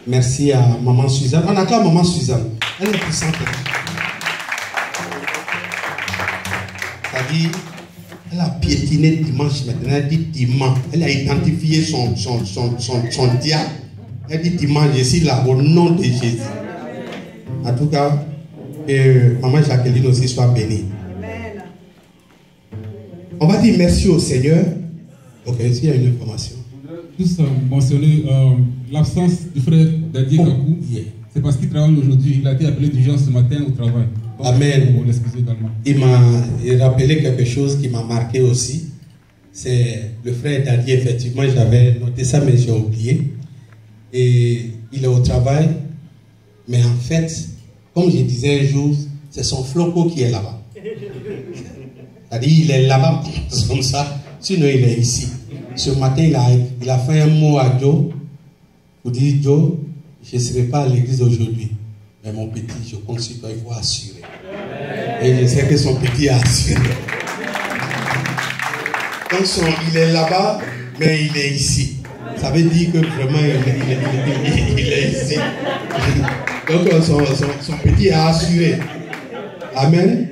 Merci à maman Suzanne. On acclame maman Suzanne. Elle est puissante. C'est-à-dire, elle a piétiné dimanche maintenant. Elle dit dimanche. Elle a identifié son diable. Elle dit dimanche, je suis là au nom de Jésus. En tout cas, que maman Jacqueline aussi soit bénie. On va dire merci au Seigneur. Ok, s'il y a une information. Tous mentionner l'absence du frère Dadier Kakou. C'est parce qu'il travaille aujourd'hui. Il a été appelé d'urgence ce matin au travail. Donc, Amen. on l'excuse également. Il m'a rappelé quelque chose qui m'a marqué aussi. C'est le frère Dadier, effectivement, j'avais noté ça, mais j'ai oublié. Et il est au travail. Mais en fait, comme je disais un jour, c'est son floco qui est là-bas. C'est-à-dire, il est là-bas comme ça. Sinon, il est ici. Ce matin, il a fait un mot à Joe pour dire, Joe, je ne serai pas à l'église aujourd'hui. Mais mon petit, je compte sur toi, il faut assurer. Et je sais que son petit a assuré. Donc, il est là-bas, mais il est ici. Ça veut dire que vraiment, il est ici. Donc, son petit a assuré. Amen.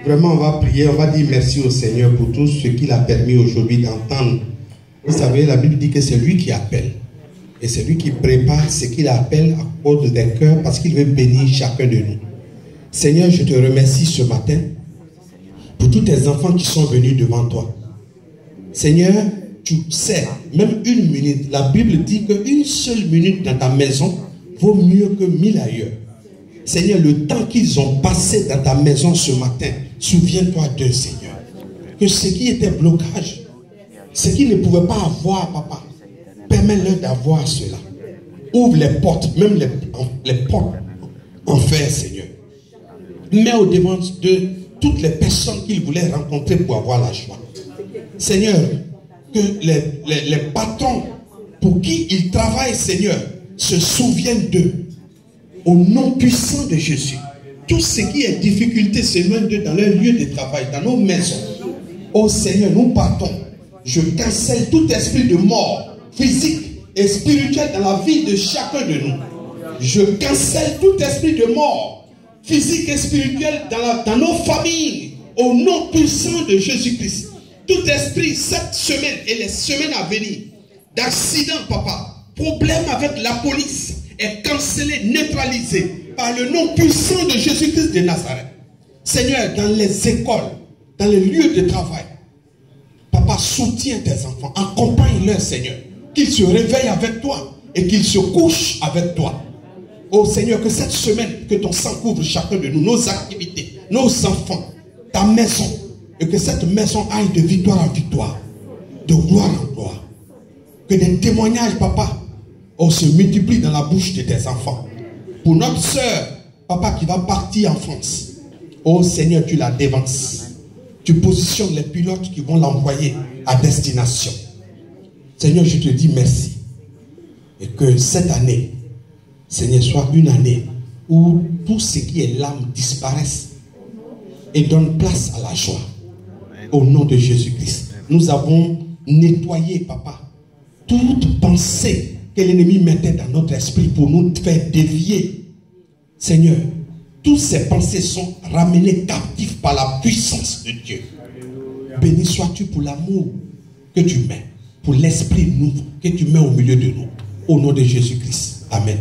Vraiment, on va prier, on va dire merci au Seigneur pour tout ce qu'il a permis aujourd'hui d'entendre. Vous savez, la Bible dit que c'est lui qui appelle. Et c'est lui qui prépare ce qu'il appelle à cause des cœurs parce qu'il veut bénir chacun de nous. Seigneur, je te remercie ce matin pour tous tes enfants qui sont venus devant toi. Seigneur, tu sais, même une minute, la Bible dit qu'une seule minute dans ta maison vaut mieux que 1000 ailleurs. Seigneur, le temps qu'ils ont passé dans ta maison ce matin, souviens-toi d'eux, Seigneur. Que ce qui était blocage, ce qu'ils ne pouvaient pas avoir, papa, permets-leur d'avoir cela. Ouvre les portes, même les portes en fer, Seigneur. Mets au devant de toutes les personnes qu'ils voulaient rencontrer pour avoir la joie. Seigneur, que les patrons pour qui ils travaillent, Seigneur, se souviennent d'eux. Au nom puissant de Jésus, tout ce qui est difficulté s'éloigne d'eux dans leur lieu de travail, dans nos maisons. Oh Seigneur, nous partons. Je cancelle tout esprit de mort, physique et spirituel dans la vie de chacun de nous. Je cancelle tout esprit de mort, physique et spirituel dans nos familles, au nom puissant de Jésus-Christ. Tout esprit, cette semaine et les semaines à venir, d'accident, papa, problème avec la police, est cancellé, neutralisé par le nom puissant de Jésus-Christ de Nazareth. Seigneur, dans les écoles, dans les lieux de travail, papa, soutiens tes enfants, accompagne-leur, Seigneur, qu'ils se réveillent avec toi et qu'ils se couchent avec toi. Oh Seigneur, que cette semaine, que ton sang couvre chacun de nous, nos activités, nos enfants, ta maison, et que cette maison aille de victoire en victoire, de gloire en gloire. Que des témoignages, papa, se multiplient dans la bouche de tes enfants. Pour notre sœur, papa, qui va partir en France, oh Seigneur, tu la dévances. Tu positionnes les pilotes qui vont l'envoyer à destination. Seigneur, je te dis merci. Et que cette année, Seigneur, soit une année où tout ce qui est l'âme disparaisse et donne place à la joie. Au nom de Jésus-Christ. Nous avons nettoyé, papa, toute pensée que l'ennemi mettait dans notre esprit pour nous faire dévier. Seigneur, toutes ces pensées sont ramenées captives par la puissance de Dieu. Béni sois-tu pour l'amour que tu mets, pour l'esprit nouveau que tu mets au milieu de nous. Au nom de Jésus-Christ. Amen.